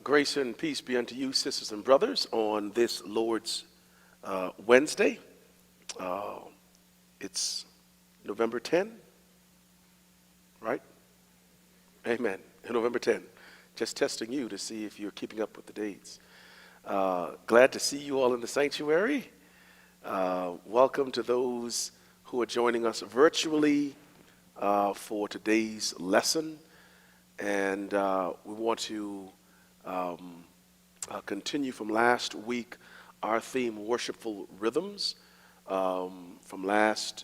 Grace and peace be unto you, sisters and brothers, on this Lord's Wednesday. It's November 10, right? Amen. November 10. Just testing you to see if you're keeping up with the dates. Glad to see you all in the sanctuary. Welcome to those who are joining us virtually for today's lesson. And we want to continue from last week our theme, Worshipful Rhythms, from last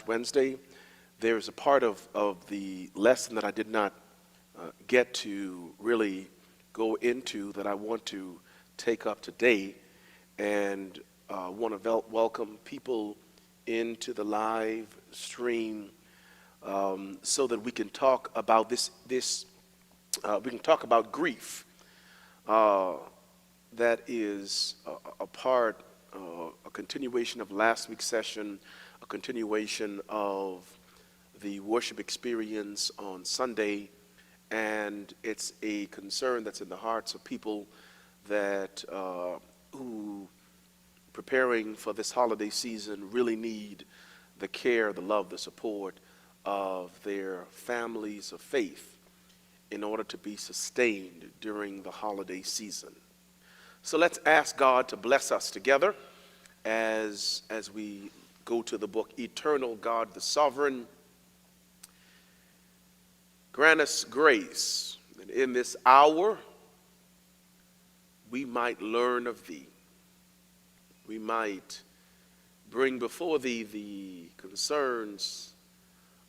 Wednesday. There's a part of the lesson that I did not get to really go into that I want to take up today, and want to welcome people into the live stream so that we can talk about this. We can talk about grief. That is a part, a continuation of last week's session, a continuation of the worship experience on Sunday, and it's a concern that's in the hearts of people that who, preparing for this holiday season, really need the care, the love, the support of their families of faith in order to be sustained during the holiday season. So let's ask God to bless us together as we go to the book. Eternal God, the Sovereign, grant us grace that in this hour we might learn of Thee. We might bring before Thee the concerns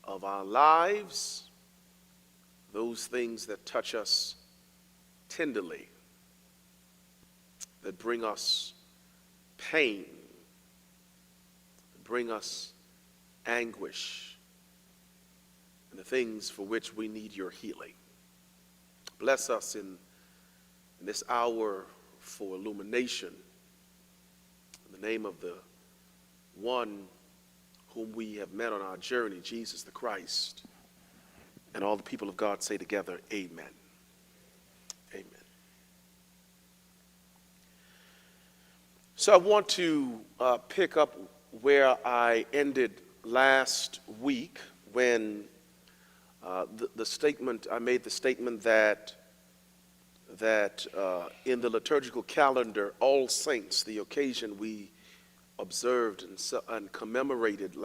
of our lives, those things that touch us tenderly, that bring us pain, that bring us anguish, and the things for which we need Your healing. Bless us in this hour for illumination, in the name of the one whom we have met on our journey, Jesus the Christ. And all the people of God say together, amen. Amen. So I want to pick up where I ended last week when I made the statement that in the liturgical calendar, All Saints, the occasion we observed and commemorated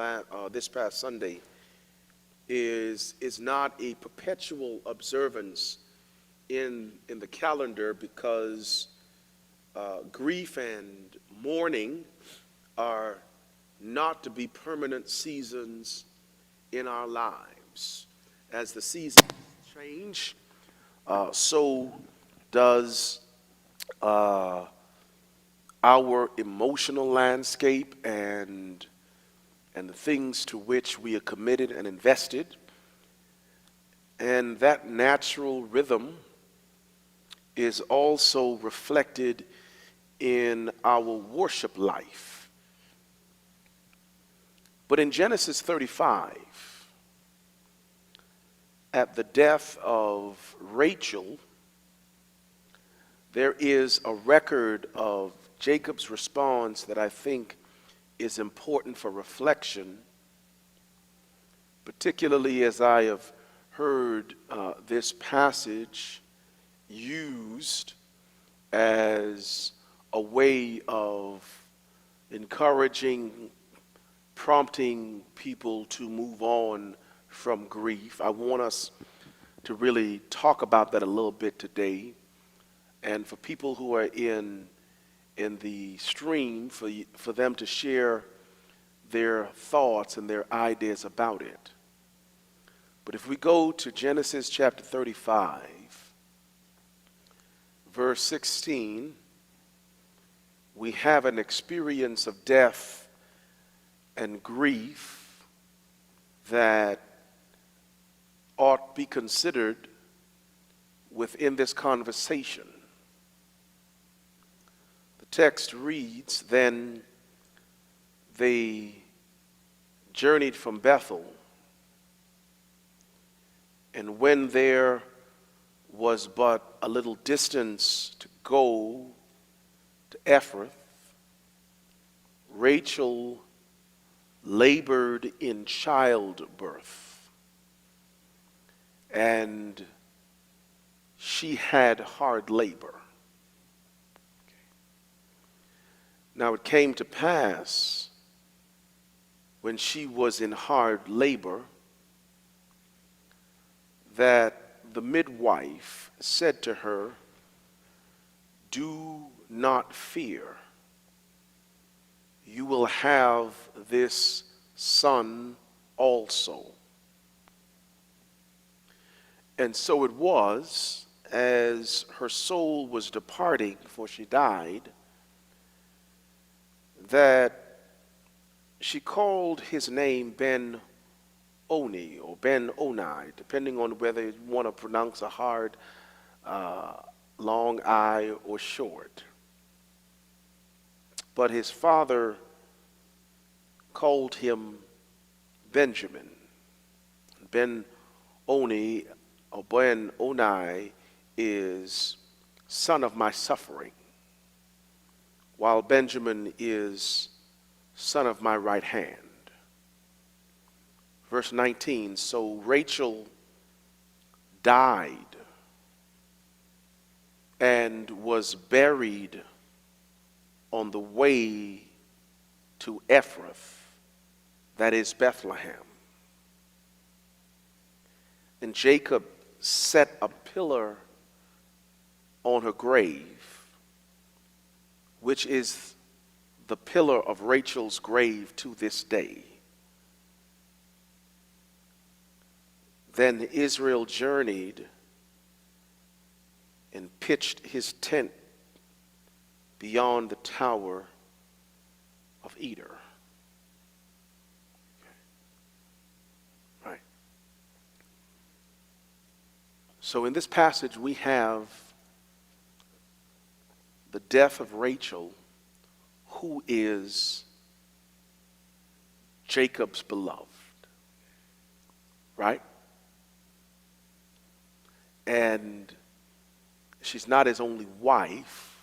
this past Sunday, is not a perpetual observance in the calendar, because grief and mourning are not to be permanent seasons in our lives. As the seasons change, so does our emotional landscape and the things to which we are committed and invested. And that natural rhythm is also reflected in our worship life. But in Genesis 35, at the death of Rachel, there is a record of Jacob's response that I think is important for reflection, particularly as I have heard this passage used as a way of encouraging, prompting people to move on from grief. I want us to really talk about that a little bit today. And for people who are in the stream, for them to share their thoughts and their ideas about it. But if we go to Genesis chapter 35, verse 16, we have an experience of death and grief that ought to be considered within this conversation. The text reads, "Then they journeyed from Bethel, and when there was but a little distance to go to Ephrath, Rachel labored in childbirth, and she had hard labor. Now it came to pass, when she was in hard labor, that the midwife said to her, "Do not fear. You will have this son also." And so it was, as her soul was departing, for she died, that she called his name Ben-Oni or Ben-Oni, depending on whether you want to pronounce a hard, long I or short. But his father called him Benjamin. Ben-Oni or Ben-Oni is son of my suffering, while Benjamin is son of my right hand. Verse 19, so Rachel died and was buried on the way to Ephrath, that is Bethlehem. And Jacob set a pillar on her grave, which is the pillar of Rachel's grave to this day. Then Israel journeyed and pitched his tent beyond the tower of Eder. Right. So in this passage we have the death of Rachel, who is Jacob's beloved. Right? And she's not his only wife,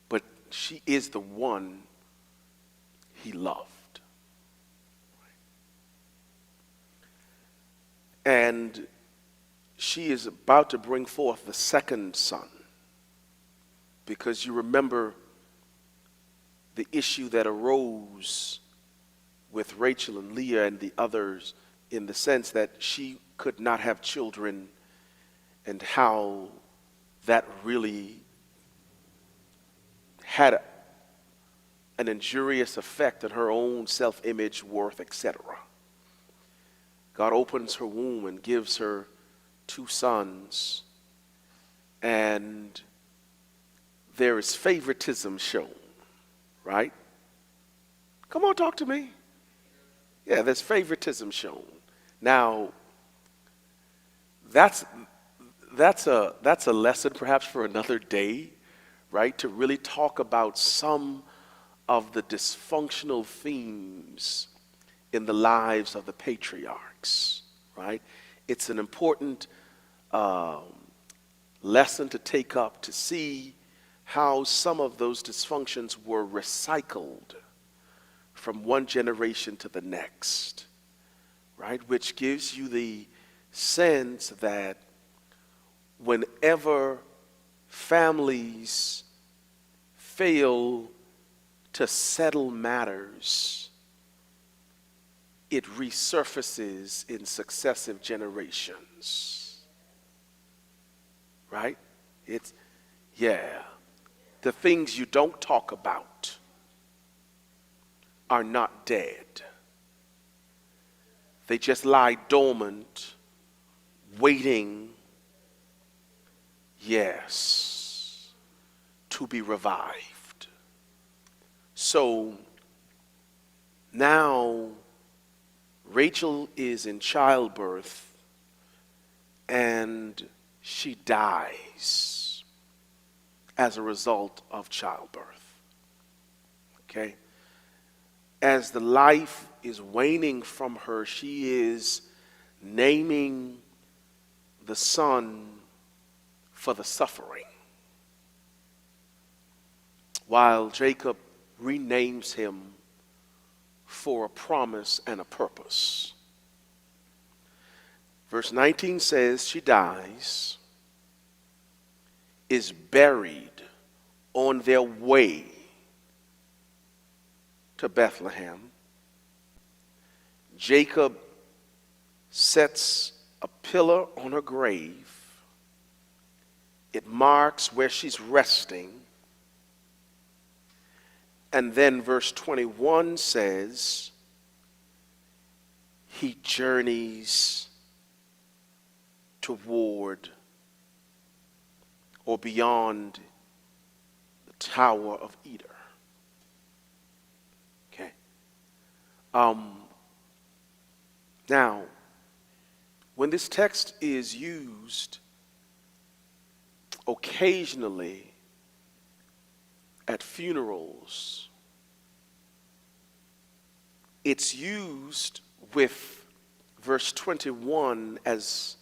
but she is the one he loved. And she is about to bring forth the second son, because you remember the issue that arose with Rachel and Leah and the others, in the sense that she could not have children, and how that really had an injurious effect on her own self-image, worth, etc. God opens her womb and gives her 2 sons, and there is favoritism shown, right? Come on, talk to me. Yeah, there's favoritism shown. Now, that's a lesson perhaps for another day, right? To really talk about some of the dysfunctional themes in the lives of the patriarchs, right? It's an important lesson to take up, to see how some of those dysfunctions were recycled from one generation to the next, right? Which gives you the sense that whenever families fail to settle matters, it resurfaces in successive generations, right? The things you don't talk about are not dead. They just lie dormant, waiting, yes, to be revived. So now Rachel is in childbirth and she dies as a result of childbirth. Okay? As the life is waning from her, she is naming the son for the suffering, while Jacob renames him for a promise and a purpose. Verse 19 says, she dies, is buried on their way to Bethlehem. Jacob sets a pillar on her grave. It marks where she's resting. And then verse 21 says, he journeys toward or beyond the Tower of Eder. Okay. Now, when this text is used occasionally at funerals, it's used with verse 21 as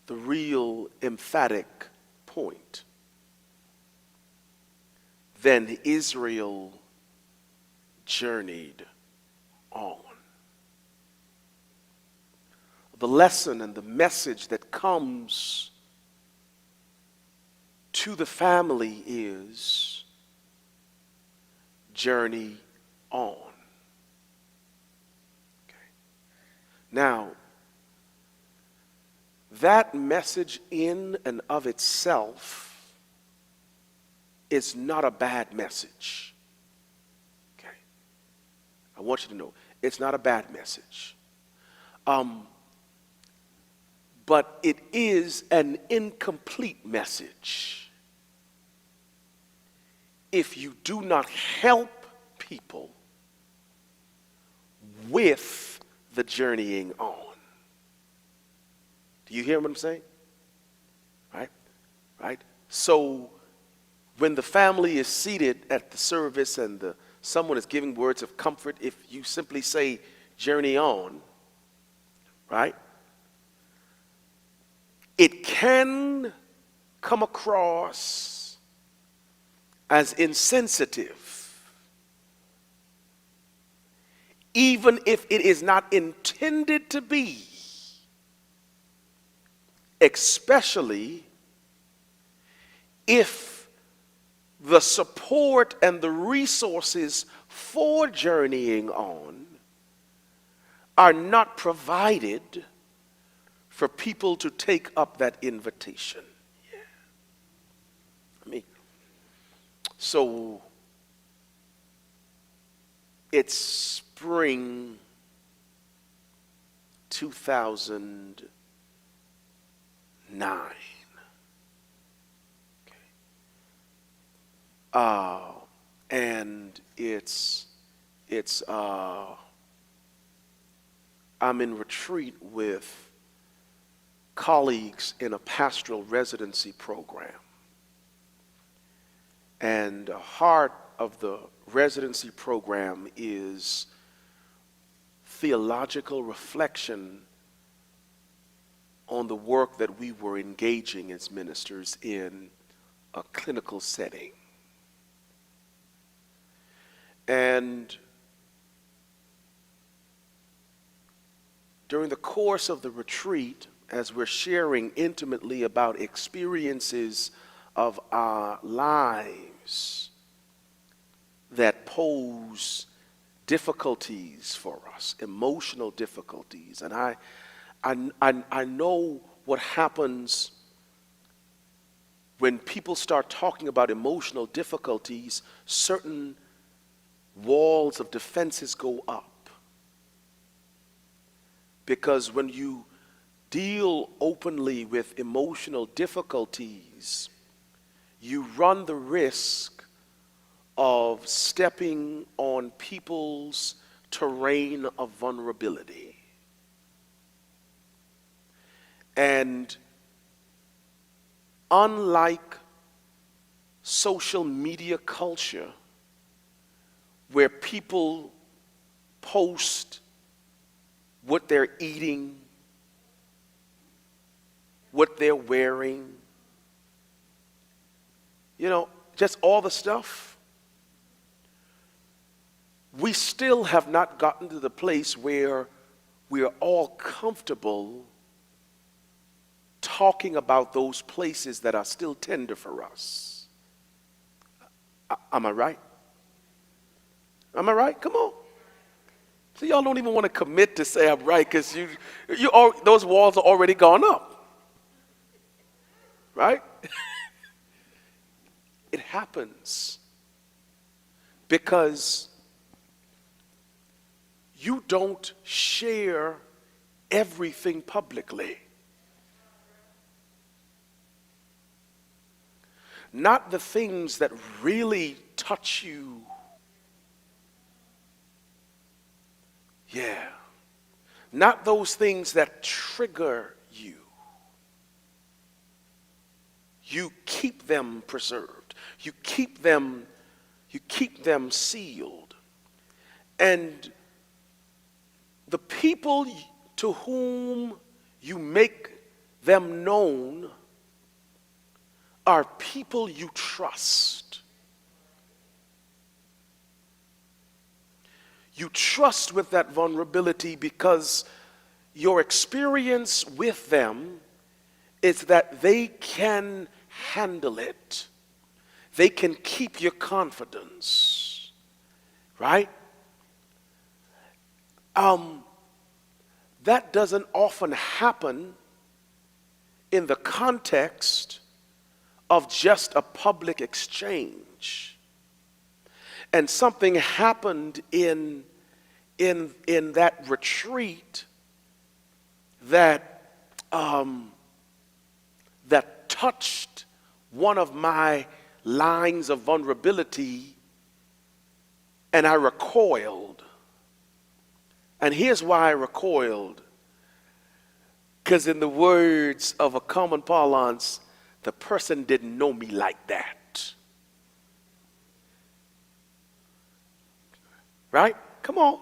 the real emphatic point. Then Israel journeyed on. The lesson and the message that comes to the family is journey on. Okay. Now, that message in and of itself is not a bad message. Okay. I want you to know, it's not a bad message. But it is an incomplete message if you do not help people with the journeying on. Do you hear what I'm saying? Right? So when the family is seated at the service and someone is giving words of comfort, if you simply say journey on, right? It can come across as insensitive, even if it is not intended to be, especially if the support and the resources for journeying on are not provided for people to take up that invitation. Yeah. So it's spring 2009. Okay. And I'm in retreat with colleagues in a pastoral residency program. And the heart of the residency program is theological reflection on the work that we were engaging as ministers in a clinical setting. And during the course of the retreat, as we're sharing intimately about experiences of our lives that pose difficulties for us, emotional difficulties. And I know what happens when people start talking about emotional difficulties. Certain walls of defenses go up. Because when you deal openly with emotional difficulties, you run the risk of stepping on people's terrain of vulnerability. And unlike social media culture, where people post what they're eating, what they're wearing, just all the stuff. We still have not gotten to the place where we are all comfortable talking about those places that are still tender for us. Am I right? Am I right? Come on. So y'all don't even want to commit to say I'm right because those walls are already gone up. Right? It happens because you don't share everything publicly. Not the things that really touch you. Yeah. Not those things that trigger you. You keep them preserved. You keep them sealed. And the people to whom you make them known are people you trust. You trust with that vulnerability because your experience with them is that they can handle it. They can keep your confidence, right? That doesn't often happen in the context of just a public exchange. And something happened in that retreat that touched one of my lines of vulnerability, and I recoiled. And here's why I recoiled. Because in the words of a common parlance, the person didn't know me like that. Right? Come on.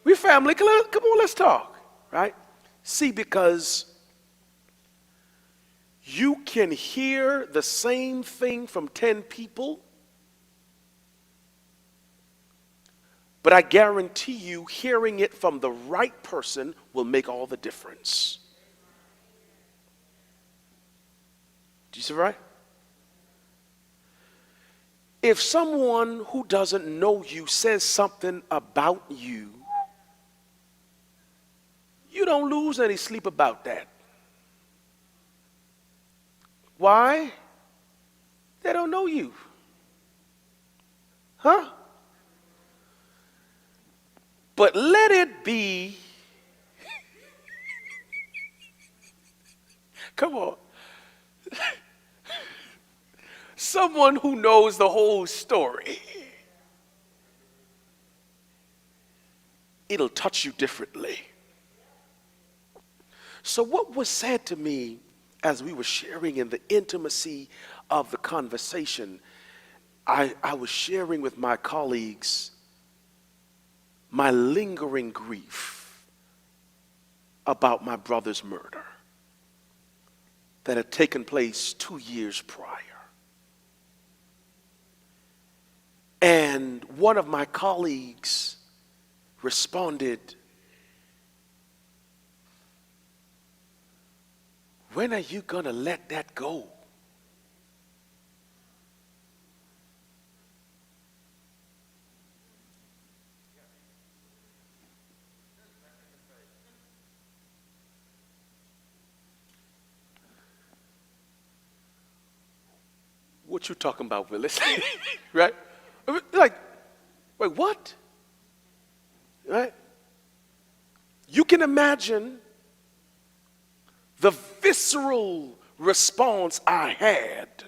We family. Come on, let's talk. Right? See, because you can hear the same thing from 10 people, but I guarantee you hearing it from the right person will make all the difference. Do you see right? If someone who doesn't know you says something about you, you don't lose any sleep about that. Why? They don't know you. Huh? But let it be, come on, someone who knows the whole story. It'll touch you differently. So what was said to me as we were sharing in the intimacy of the conversation, I was sharing with my colleagues my lingering grief about my brother's murder that had taken place 2 years prior. And one of my colleagues responded, "When are you going to let that go?" What you talking about, Willis? Right? Like, wait, what? Right? You can imagine the visceral response I had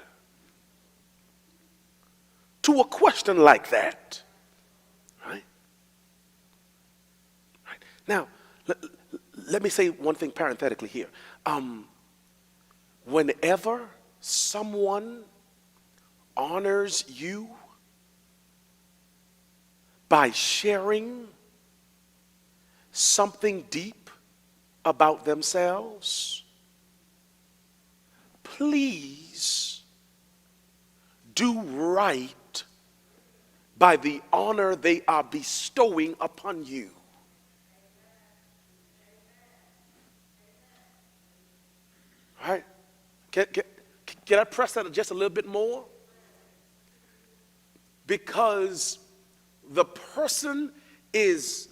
to a question like that. Right? Right. Now, let me say one thing parenthetically here. Whenever someone honors you by sharing something deep about themselves, please do right by the honor they are bestowing upon you. All right? Can I press that just a little bit more? Because the person is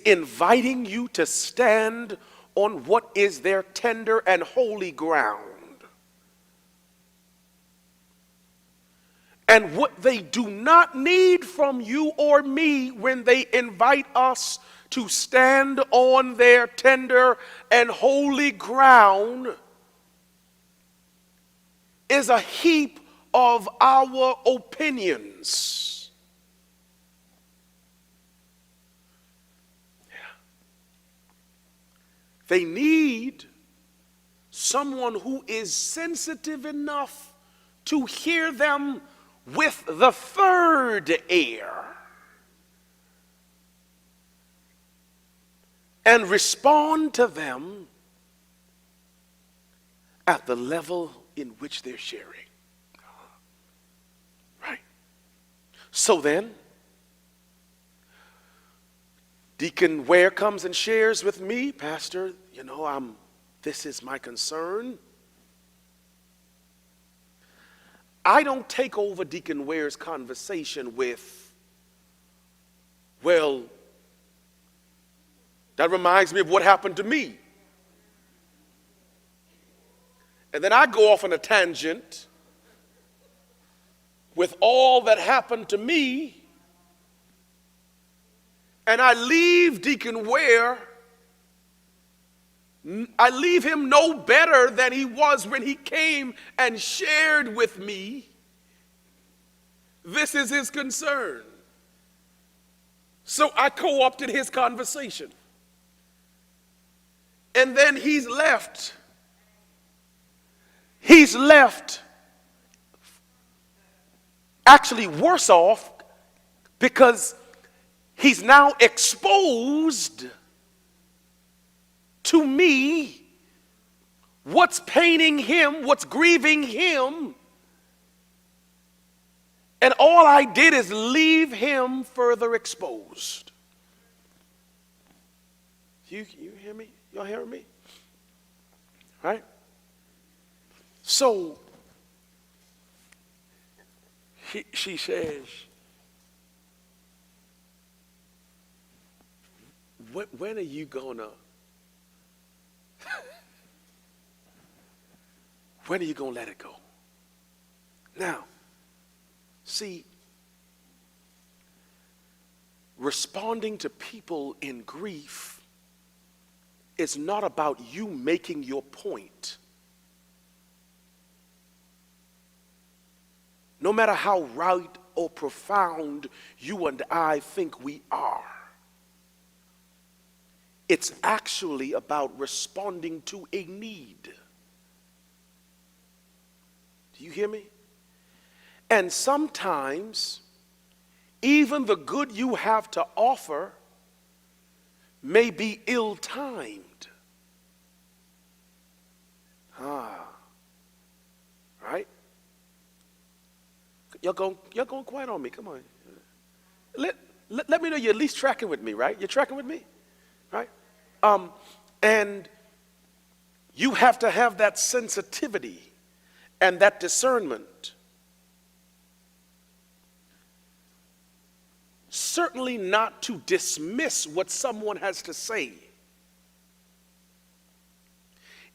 inviting you to stand on what is their tender and holy ground. And what they do not need from you or me when they invite us to stand on their tender and holy ground is a heap of our opinions. Yeah. They need someone who is sensitive enough to hear them with the third ear and respond to them at the level in which they're sharing. Right? So then, Deacon Ware comes and shares with me, Pastor, this is my concern. I don't take over Deacon Ware's conversation with, well, that reminds me of what happened to me. And then I go off on a tangent with all that happened to me, and I leave Deacon Ware, I leave him no better than he was when he came and shared with me. This is his concern. So I co-opted his conversation. And then he's left actually worse off because he's now exposed to me what's paining him, what's grieving him, and all I did is leave him further exposed. You hear me? Y'all hearing me? Right? So she says, when are you gonna when are you gonna let it go? Now, see, responding to people in grief is not about you making your point. No matter how right or profound you and I think we are, it's actually about responding to a need. Do you hear me? And sometimes, even the good you have to offer may be ill-timed. Right? Y'all going quiet on me. Come on. Let me know you're at least tracking with me, right? You're tracking with me? Right? And you have to have that sensitivity and that discernment. Certainly not to dismiss what someone has to say.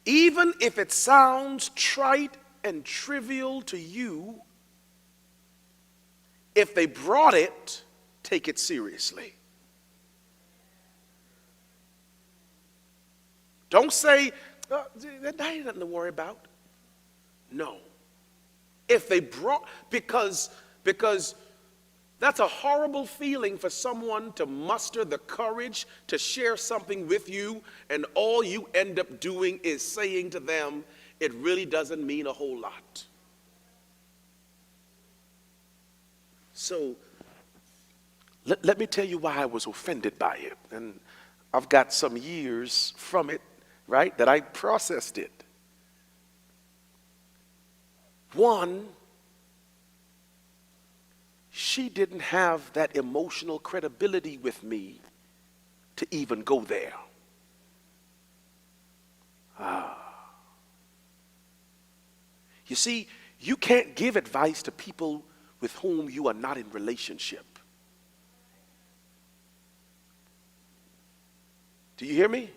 Even if it sounds trite and trivial to you, if they brought it, take it seriously. Don't say, that ain't nothing to worry about. No. If they brought, because that's a horrible feeling for someone to muster the courage to share something with you, and all you end up doing is saying to them, it really doesn't mean a whole lot. So, let me tell you why I was offended by it. And I've got some years from it, right, that I processed it. One, she didn't have that emotional credibility with me to even go there. You see, you can't give advice to people with whom you are not in relationship. Do you hear me?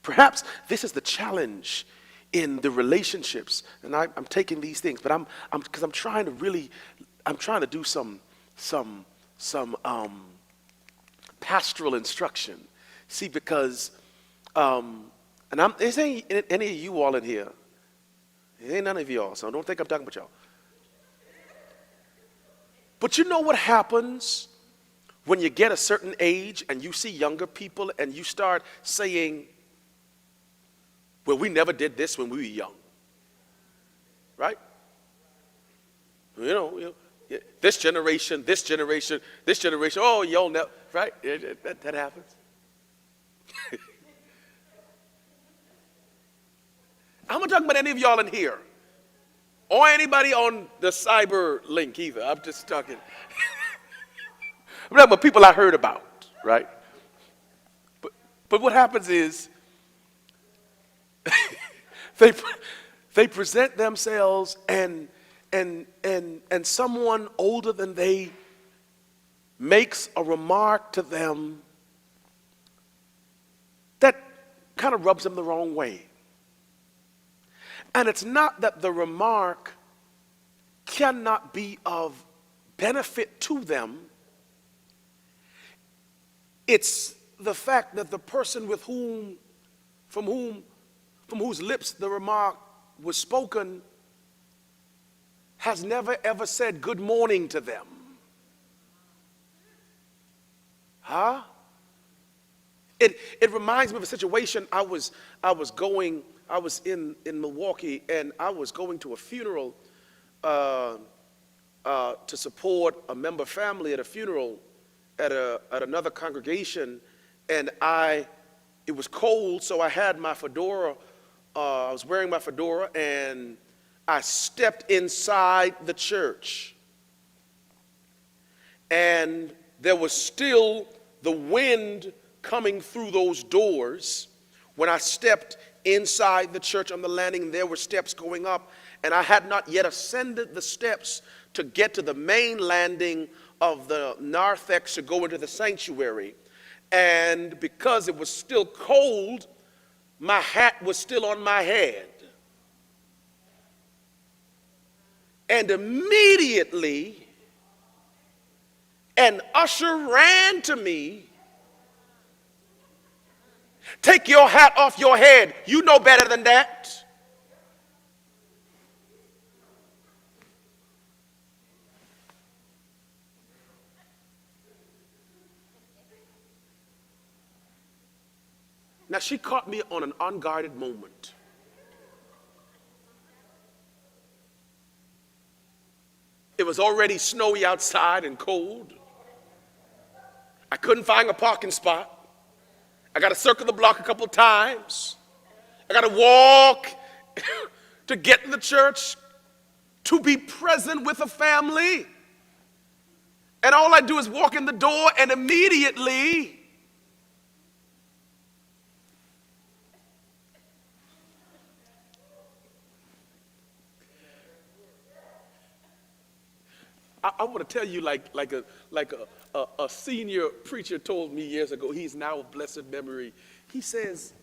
Perhaps this is the challenge in the relationships, and I'm taking these things, but because I'm trying to do some pastoral instruction. See, because this ain't any of you all in here. It ain't none of y'all, so don't think I'm talking about y'all. But you know what happens when you get a certain age and you see younger people and you start saying, well, we never did this when we were young. Right? You know, this generation, oh, y'all know, right? That happens. I'm not talking about any of y'all in here or anybody on the cyber link either. I'm just talking. I'm talking about people I heard about, right? But what happens is they present themselves and someone older than they makes a remark to them that kind of rubs them the wrong way. And it's not that the remark cannot be of benefit to them. It's the fact that the person from whose lips the remark was spoken has never ever said good morning to them. Huh? It reminds me of a situation I was in Milwaukee, and I was going to a funeral to support a member family at a funeral at another congregation, and it was cold, so I had my fedora. I was wearing my fedora, and I stepped inside the church, and there was still the wind coming through those doors when I stepped inside the church on the landing. There were steps going up, and I had not yet ascended the steps to get to the main landing of the narthex to go into the sanctuary. And because it was still cold, my hat was still on my head. And immediately, an usher ran to me. Take your hat off your head. You know better than that. Now, she caught me on an unguarded moment. It was already snowy outside and cold. I couldn't find a parking spot. I got to circle the block a couple times. I got to walk to get to the church, to be present with a family. And all I do is walk in the door, and immediately I want to tell you, like a senior preacher told me years ago. He's now of blessed memory. He says,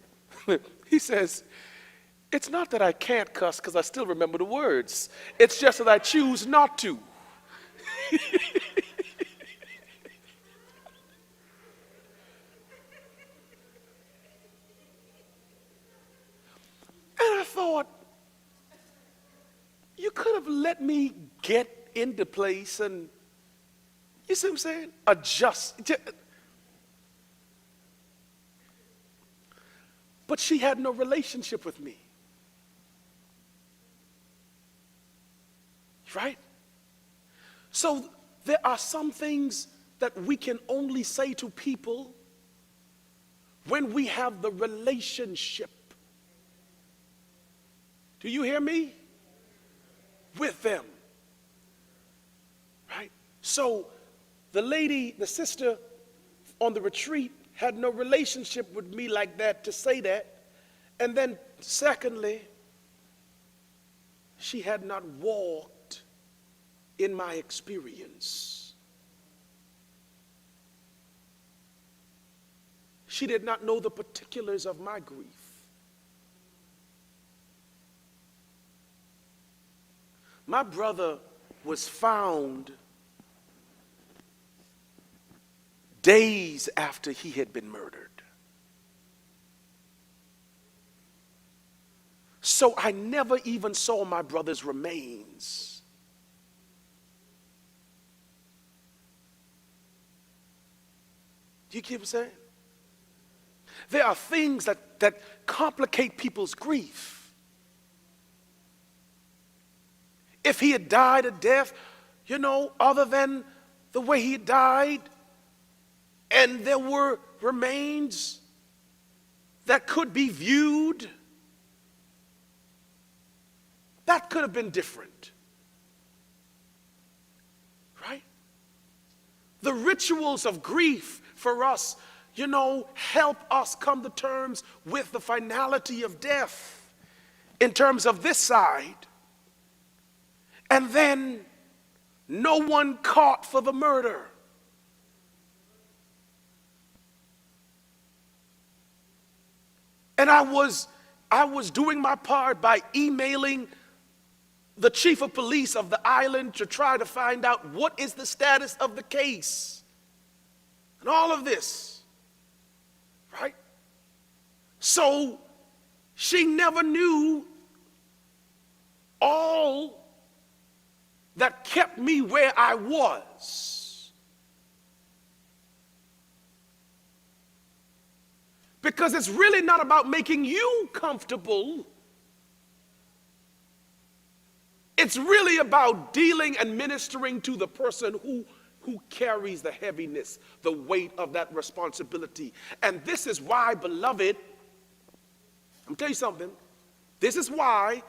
it's not that I can't cuss because I still remember the words. It's just that I choose not to. And I thought, you could have let me get into place and, you see what I'm saying? Adjust. But she had no relationship with me. Right? So there are some things that we can only say to people when we have the relationship. Do you hear me? with them. Right? So the sister on the retreat had no relationship with me like that to say that. And then secondly, she had not walked in my experience. She did not know the particulars of my grief. My brother was found days after he had been murdered. So I never even saw my brother's remains. Do you get what I'm saying? There are things that complicate people's grief. If he had died a death, other than the way he died, and there were remains that could be viewed, that could have been different. Right? The rituals of grief for us, help us come to terms with the finality of death in terms of this side. And then no one caught for the murder. And I was doing my part by emailing the chief of police of the island to try to find out what is the status of the case. And all of this. Right? So she never knew all that kept me where I was. Because it's really not about making you comfortable. It's really about dealing and ministering to the person who carries the heaviness, the weight of that responsibility. And this is why, beloved, I'm telling you something. This is why,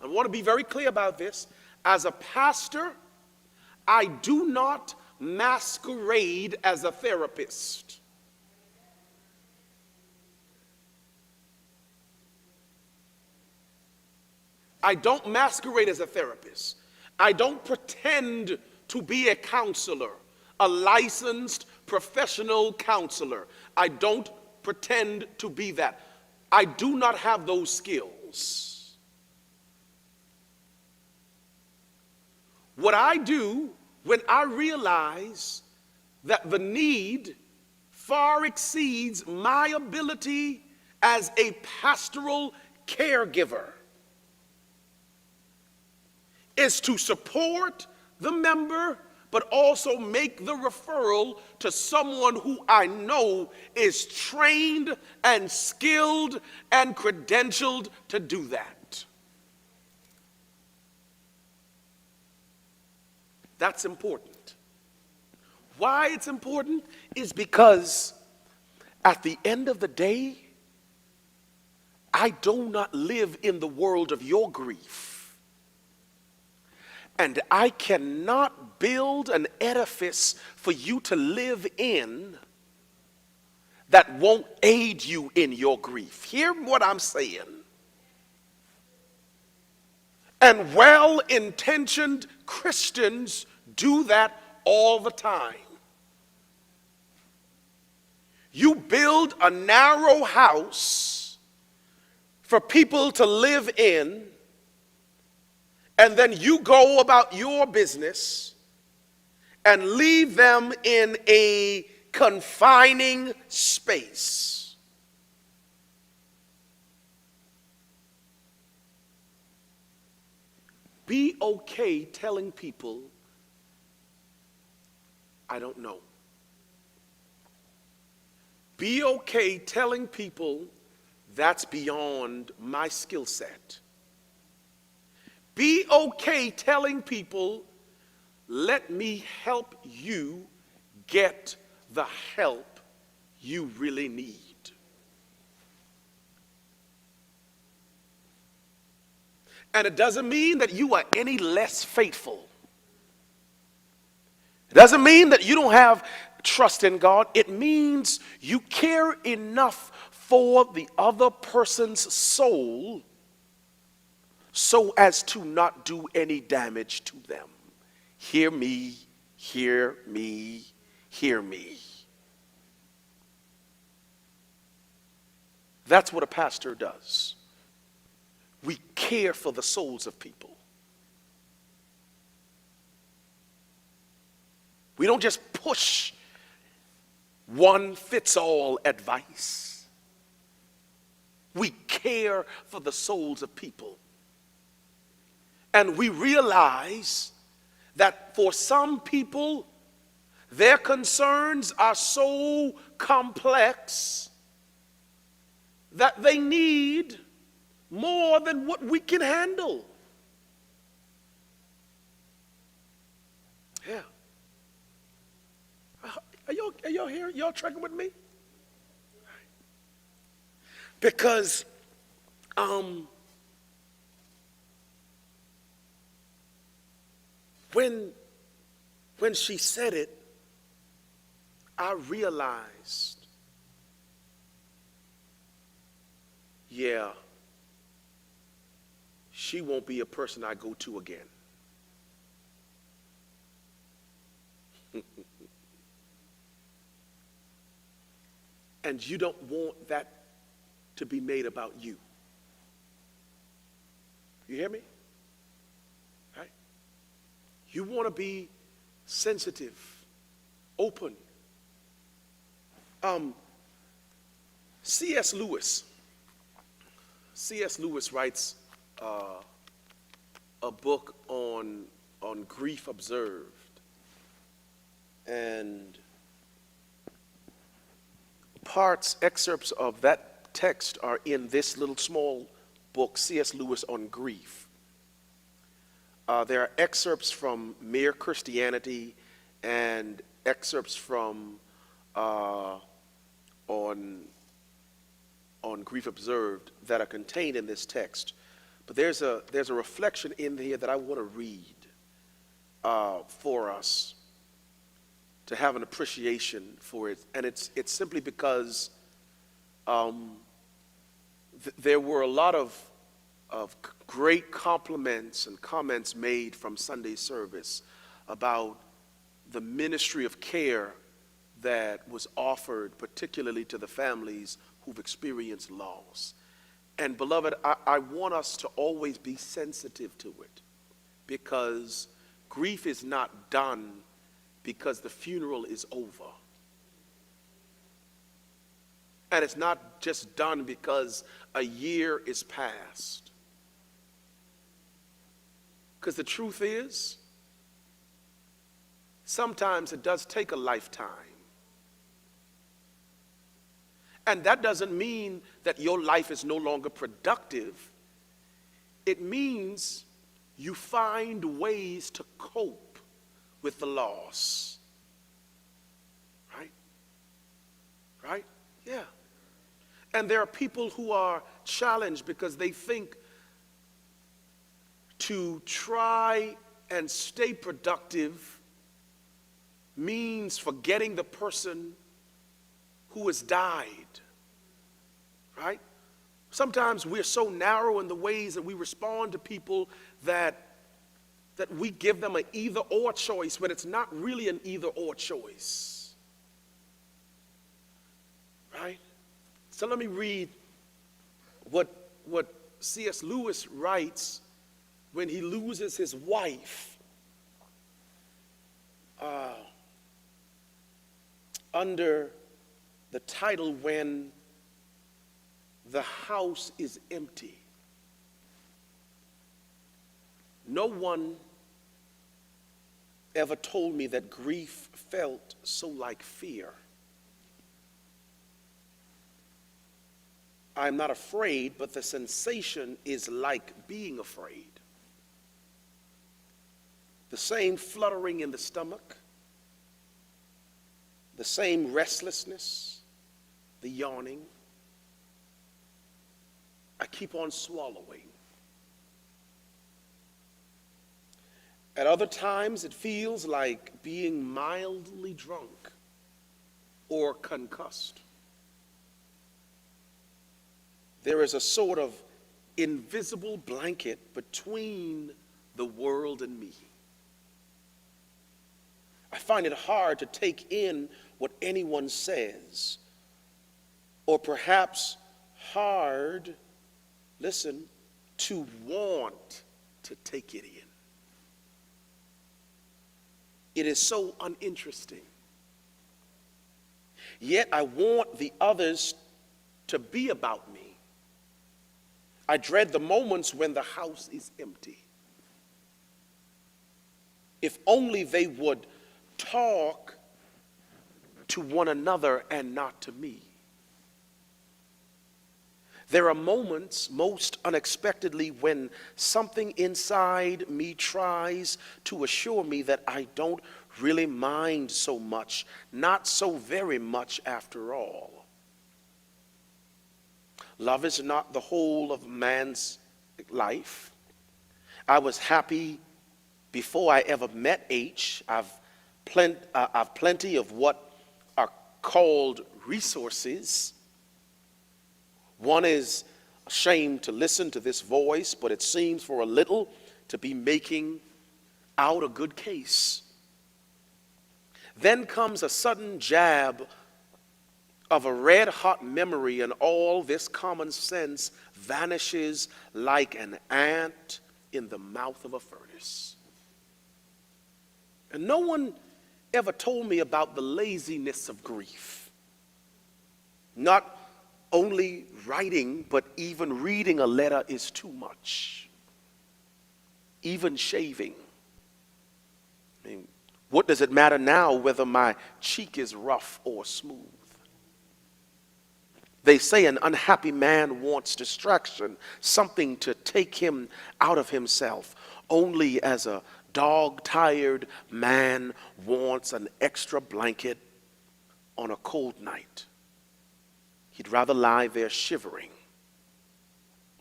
I want to be very clear about this. As a pastor, I do not masquerade as a therapist. I don't masquerade as a therapist. I don't pretend to be a counselor, a licensed professional counselor. I don't pretend to be that. I do not have those skills. What I do when I realize that the need far exceeds my ability as a pastoral caregiver is to support the member, but also make the referral to someone who I know is trained and skilled and credentialed to do that. That's important. Why it's important is because at the end of the day, I do not live in the world of your grief. And I cannot build an edifice for you to live in that won't aid you in your grief. Hear what I'm saying. And well-intentioned Christians do that all the time. You build a narrow house for people to live in, and then you go about your business and leave them in a confining space. Be okay telling people, I don't know. Be okay telling people that's beyond my skill set. Be okay telling people, let me help you get the help you really need. And it doesn't mean that you are any less faithful. It doesn't mean that you don't have trust in God. It means you care enough for the other person's soul so as to not do any damage to them. Hear me, hear me, hear me. That's what a pastor does. We care for the souls of people. We don't just push one-fits-all advice. We care for the souls of people. And we realize that for some people, their concerns are so complex that they need more than what we can handle. Yeah. Are y'all here? Y'all tracking with me? Because when she said it, I realized, yeah, she won't be a person I go to again. And you don't want that to be made about you. You hear me? Right? You want to be sensitive, open. C.S. Lewis writes a book on grief observed. And excerpts of that text are in this little small book, C.S. Lewis on Grief. There are excerpts from Mere Christianity and excerpts from on Grief Observed that are contained in this text. But there's a reflection in here that I want to read for us to have an appreciation for it. And it's simply because there were a lot of great compliments and comments made from Sunday service about the ministry of care that was offered, particularly to the families who've experienced loss. And beloved, I want us to always be sensitive to it, because grief is not done because the funeral is over. And it's not just done because a year is past. Because the truth is, sometimes it does take a lifetime. And that doesn't mean that your life is no longer productive. It means you find ways to cope with the loss. Right? Right? Yeah. And there are people who are challenged because they think to try and stay productive means forgetting the person who has died. Right? Sometimes we're so narrow in the ways that we respond to people that we give them an either or choice when it's not really an either or choice. Right? So let me read what C.S. Lewis writes when he loses his wife under the title When the House is Empty. No one ever told me that grief felt so like fear. I'm not afraid, but the sensation is like being afraid. The same fluttering in the stomach, the same restlessness, the yawning. I keep on swallowing. At other times, it feels like being mildly drunk or concussed. There is a sort of invisible blanket between the world and me. I find it hard to take in what anyone says, or perhaps hard, listen, to want to take it in. It is so uninteresting. Yet I want the others to be about me. I dread the moments when the house is empty. If only they would talk to one another and not to me. There are moments, most unexpectedly, when something inside me tries to assure me that I don't really mind so much, not so very much after all. Love is not the whole of man's life. I was happy before I ever met H. I've plenty of what are called resources. One is ashamed to listen to this voice, but it seems for a little to be making out a good case. Then comes a sudden jab of a red-hot memory, and all this common sense vanishes like an ant in the mouth of a furnace. And no one ever told me about the laziness of grief. Not only writing, but even reading a letter is too much. Even shaving. I mean, what does it matter now whether my cheek is rough or smooth? They say an unhappy man wants distraction, something to take him out of himself, only as a dog-tired man wants an extra blanket on a cold night. He'd rather lie there shivering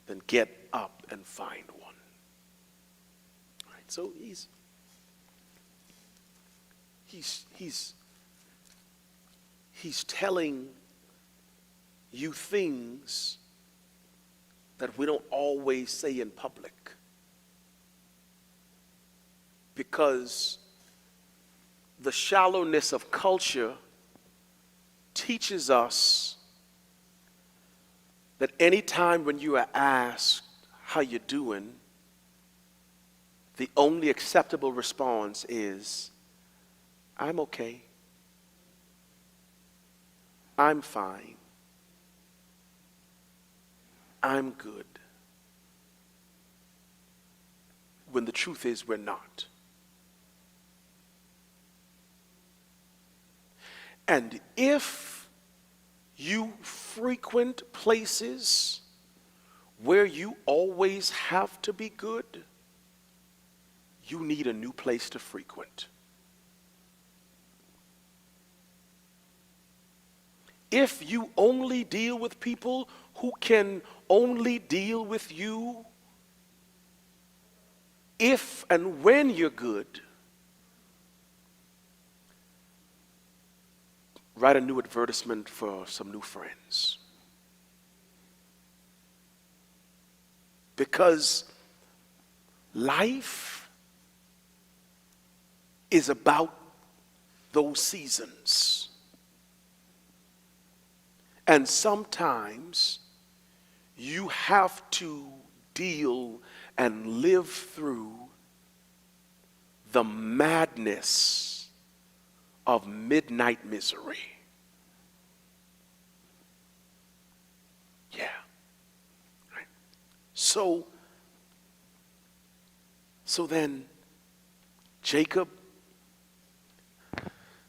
than get up and find one. All right, so he's telling you things that we don't always say in public, because the shallowness of culture teaches us that any time when you are asked how you're doing, the only acceptable response is, I'm okay. I'm fine. I'm good. When the truth is, we're not. And if you frequent places where you always have to be good, you need a new place to frequent. If you only deal with people who can only deal with you if and when you're good, write a new advertisement for some new friends. Because life is about those seasons. And sometimes you have to deal and live through the madness of midnight misery. Yeah. Right. So then Jacob,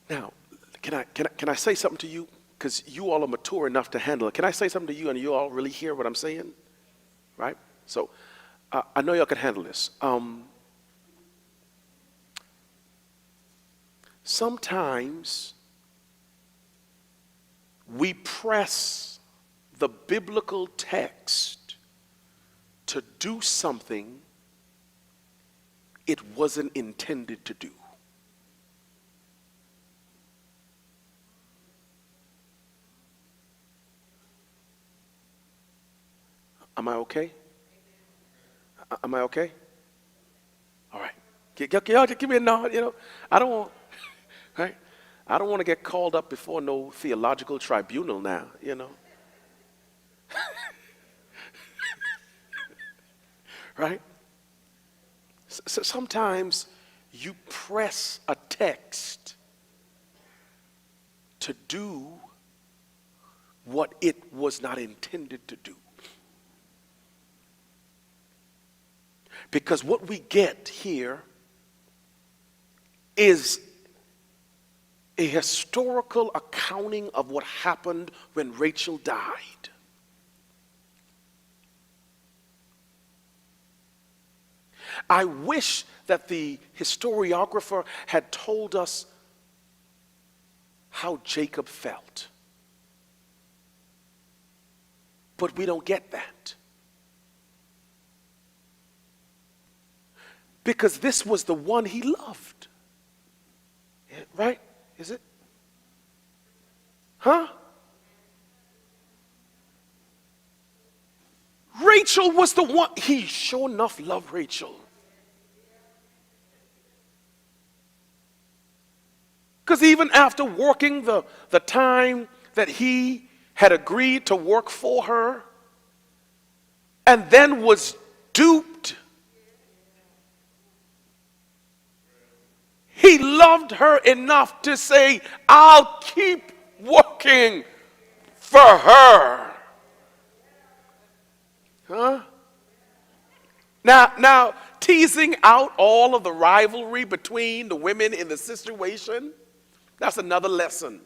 now can I say something to you? Because you all are mature enough to handle it. Can I say something to you and you all really hear what I'm saying? Right? So I know y'all can handle this. Sometimes we press the biblical text to do something it wasn't intended to do. Am I okay? Am I okay? All right. Y'all give me a nod, I don't want, right? I don't want to get called up before no theological tribunal now, Right? So sometimes you press a text to do what it was not intended to do. Because what we get here is a historical accounting of what happened when Rachel died. I wish that the historiographer had told us how Jacob felt. But we don't get that. Because this was the one he loved. Right? Is it? Huh? Rachel was the one. He sure enough loved Rachel. Because even after working the time that he had agreed to work for her and then was duped, he loved her enough to say, I'll keep working for her. Huh? Now, teasing out all of the rivalry between the women in the situation, that's another lesson.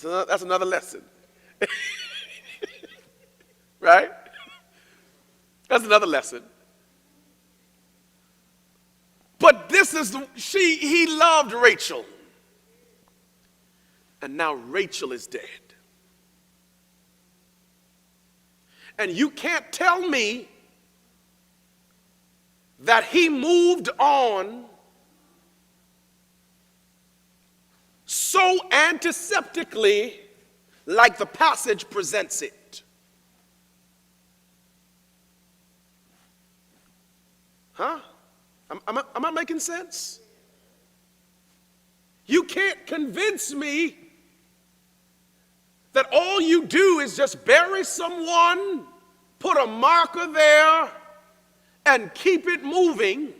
That's another lesson. Right? That's another lesson. But this is, he loved Rachel. And now Rachel is dead. And you can't tell me that he moved on so antiseptically like the passage presents it. Huh? Am I making sense? You can't convince me that all you do is just bury someone, put a marker there, and keep it moving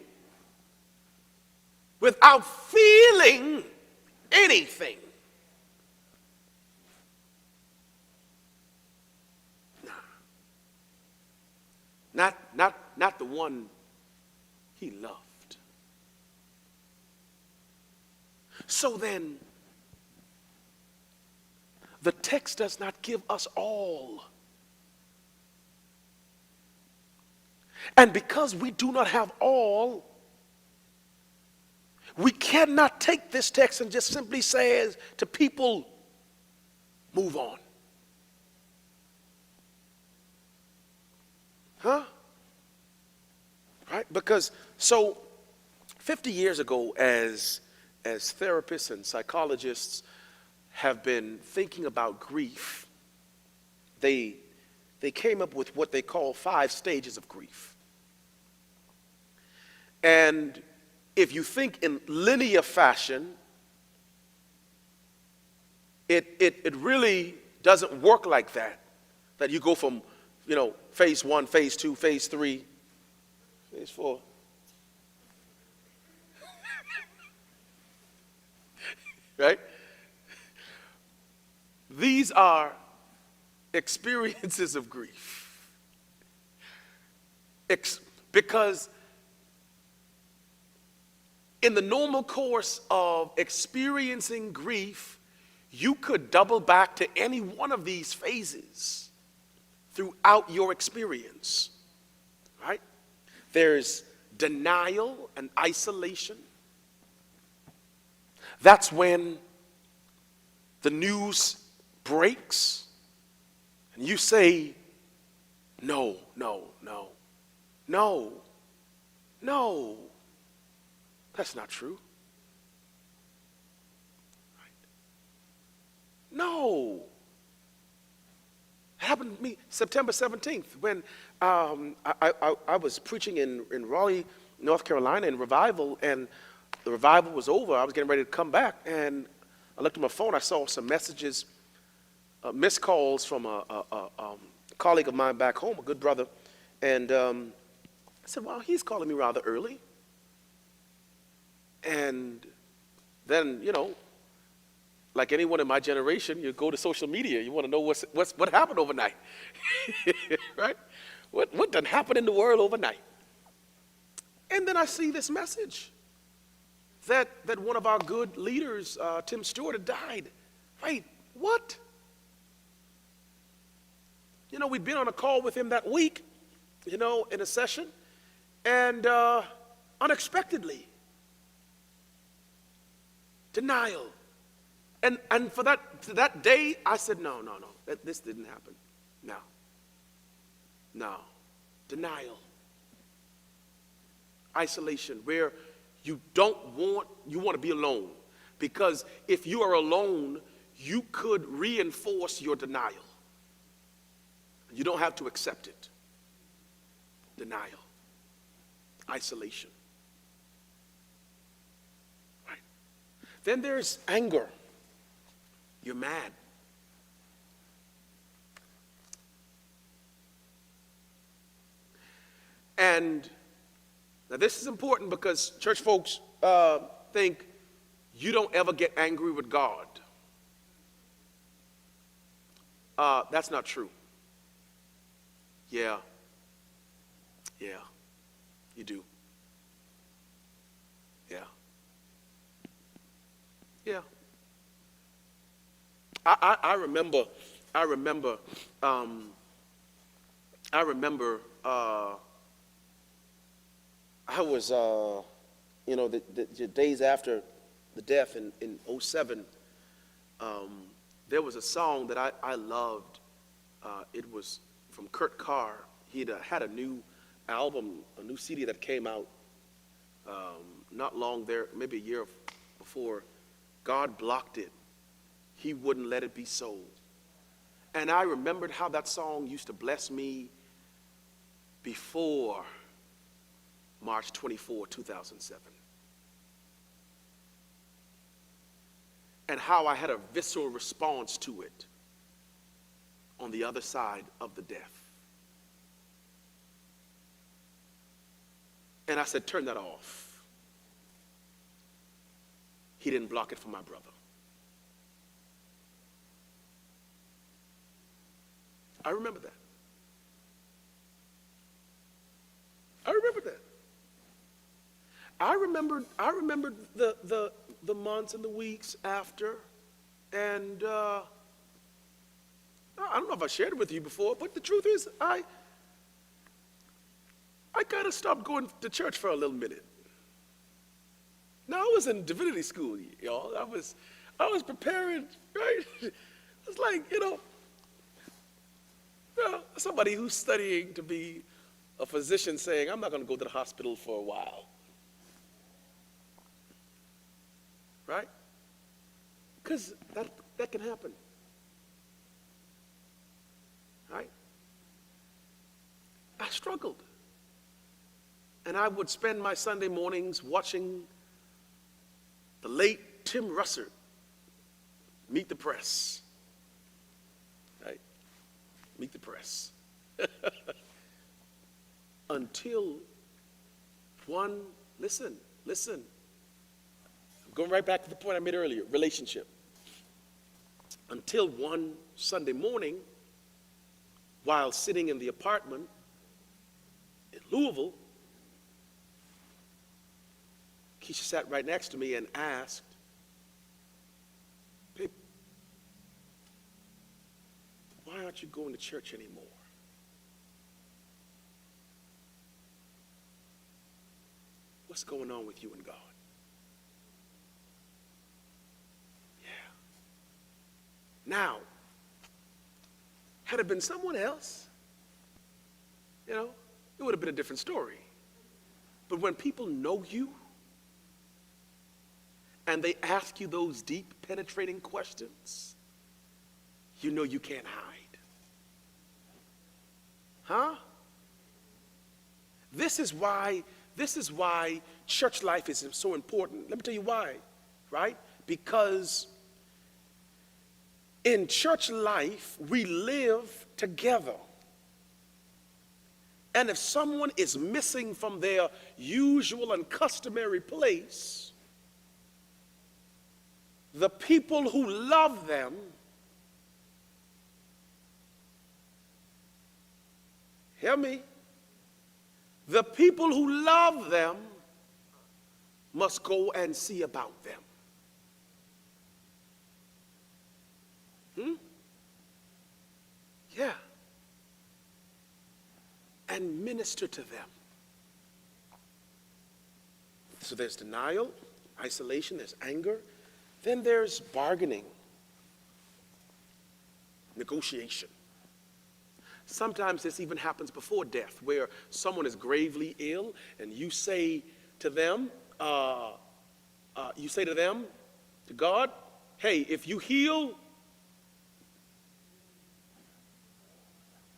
without feeling anything. Nah. Not the one he loved. So then, the text does not give us all. And because we do not have all, we cannot take this text and just simply say to people, move on. Huh? Right? Because, so 50 years ago, as therapists and psychologists have been thinking about grief, they came up with what they call 5 stages of grief. And if you think in linear fashion, it really doesn't work like that. That you go from, phase 1, phase 2, phase 3, phase 4. Right? These are experiences of grief. Because in the normal course of experiencing grief, you could double back to any one of these phases throughout your experience, right? There's denial and isolation. That's when the news breaks and you say, no. No, that's not true. No. It happened to me September 17th when I was preaching in Raleigh, North Carolina in revival, and the revival was over. I was getting ready to come back, and I looked at my phone. I saw some messages, missed calls from a colleague of mine back home, a good brother, and I said, well, he's calling me rather early. And then, like anyone in my generation, you go to social media. You want to know what happened overnight, right? What done happened in the world overnight? And then I see this message that one of our good leaders, Tim Stewart, had died. Wait, what? We'd been on a call with him that week, in a session, and unexpectedly, denial. And for that day, I said, no, this didn't happen. No. Denial. Isolation, where you want to be alone. Because if you are alone, you could reinforce your denial. You don't have to accept it. Denial. Isolation. Right. Then there's anger. You're mad. And now this is important because church folks think you don't ever get angry with God. That's not true. Yeah, you do. Yeah. I remember I was, the days after the death in 2007, there was a song that I loved. It was from Kurt Carr. He had a new album, a new CD that came out not long there, maybe a year before. God blocked it. He wouldn't let it be so. And I remembered how that song used to bless me before March 24, 2007. And how I had a visceral response to it on the other side of the death. And I said, turn that off. He didn't block it for my brother. I remember that. I remembered the months and the weeks after, and I don't know if I shared it with you before, but the truth is, I kind of stopped going to church for a little minute. Now, I was in divinity school, y'all. I was preparing, right? It's like, somebody who's studying to be a physician saying, I'm not going to go to the hospital for a while. Right? Because that can happen. Right? I struggled. And I would spend my Sunday mornings watching the late Tim Russert meet the press. Right? Meet the press. Until one, listen. I'm going right back to the point I made earlier, relationship. Until one Sunday morning, while sitting in the apartment in Louisville, Keisha sat right next to me and asked, babe, why aren't you going to church anymore? What's going on with you and God? Yeah. Now, had it been someone else, it would have been a different story. But when people know you and they ask you those deep, penetrating questions, you know you can't hide. Huh? This is why church life is so important. Let me tell you why, right? Because in church life, we live together. And if someone is missing from their usual and customary place, the people who love them hear me? The people who love them must go and see about them. Yeah. And minister to them. So there's denial, isolation, there's anger, then there's bargaining, negotiation. Sometimes this even happens before death, where someone is gravely ill and you say to them, to God, hey, if you heal,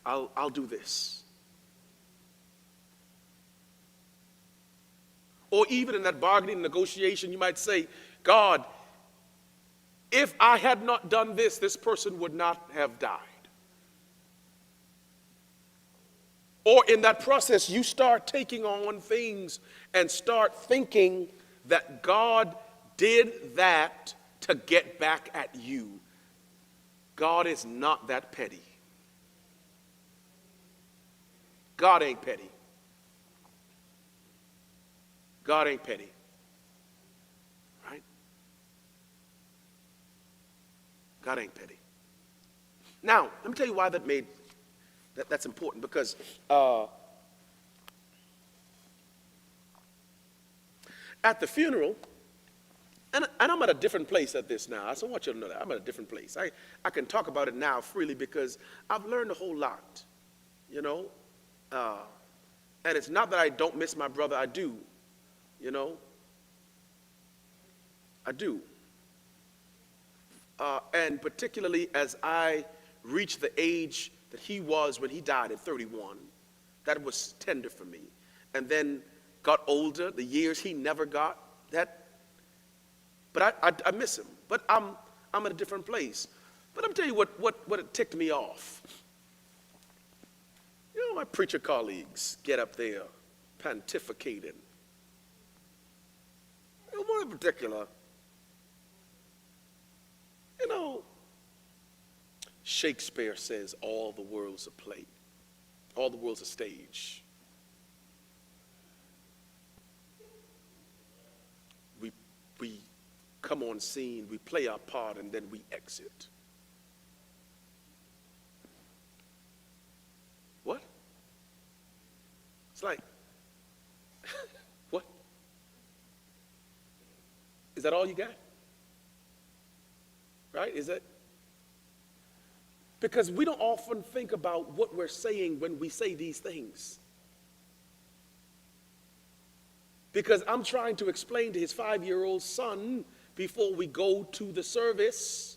I'll do this. Or even in that bargaining negotiation, you might say, God, if I had not done this, this person would not have died. Or in that process, you start taking on things and start thinking that God did that to get back at you. God is not that petty. God ain't petty. God ain't petty. Right? God ain't petty. Now, let me tell you why that's important, because at the funeral, and I'm at a different place at this now. I want you to know that. I'm at a different place. I can talk about it now freely because I've learned a whole lot, you know. And it's not that I don't miss my brother. I do, you know. I do. And particularly as I reach the age that he was when he died at 31, that was tender for me. And then got older, the years he never got, that, but I miss him. But I'm at a different place. But let me tell you what it ticked me off. You know, my preacher colleagues get up there pontificating. And one in particular, you know, Shakespeare says all the world's a play, all the world's a stage. We come on scene, we play our part, and then we exit. What? It's like, what? Is that all you got? Right? Is that? Because we don't often think about what we're saying when we say these things. Because I'm trying to explain to his 5-year-old son before we go to the service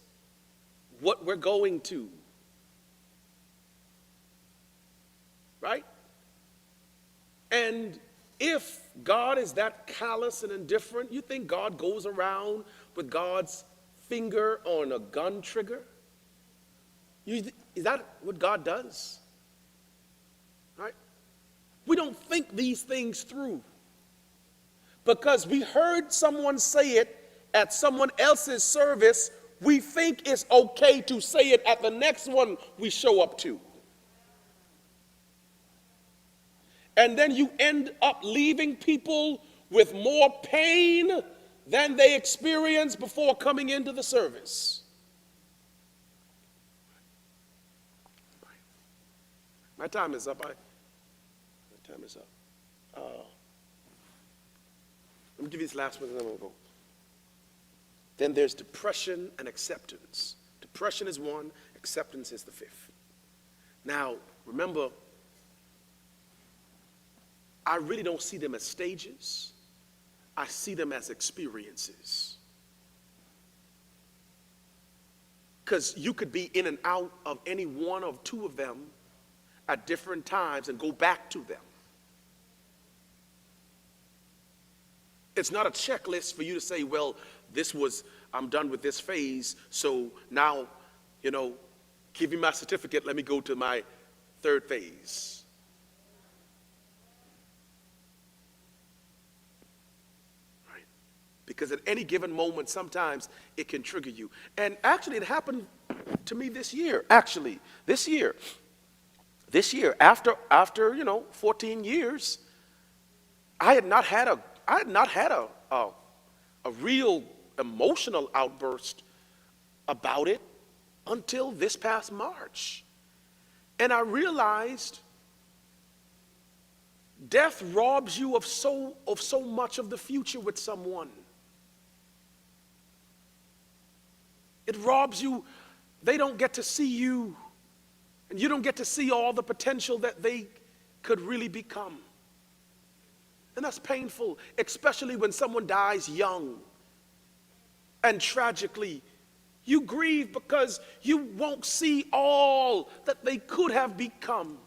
what we're going to. Right? And if God is that callous and indifferent, you think God goes around with God's finger on a gun trigger? Is that what God does? Right? We don't think these things through because we heard someone say it at someone else's service. We think it's okay to say it at the next one we show up to. And then you end up leaving people with more pain than they experienced before coming into the service. My time is up. My time is up. Let me give you this last one and then we'll go. Then there's depression and acceptance. Depression is one, acceptance is the fifth. Now, remember, I really don't see them as stages. I see them as experiences. Because you could be in and out of any one of two of them at different times and go back to them. It's not a checklist for you to say, well, I'm done with this phase, so now, give me my certificate, let me go to my third phase. Right? Because at any given moment, sometimes it can trigger you. And actually, it happened to me this year. This year, after 14 years, I had not had a real emotional outburst about it until this past March. And I realized death robs you of so much of the future with someone. It robs you. They don't get to see you, and you don't get to see all the potential that they could really become. And that's painful, especially when someone dies young. And tragically, you grieve because you won't see all that they could have become.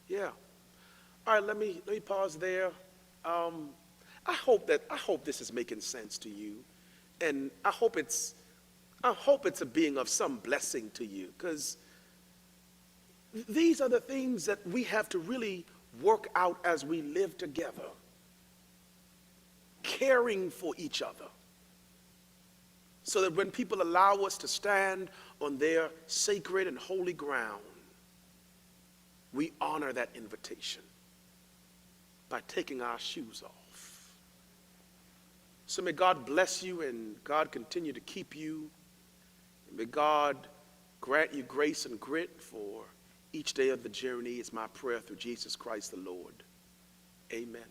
Yeah. All right, let me pause there. I hope this is making sense to you, and I hope it's a being of some blessing to you, because these are the things that we have to really work out as we live together, caring for each other, so that when people allow us to stand on their sacred and holy ground, we honor that invitation by taking our shoes off. So may God bless you, and God continue to keep you. May God grant you grace and grit for each day of the journey. Is my prayer through Jesus Christ the Lord. Amen.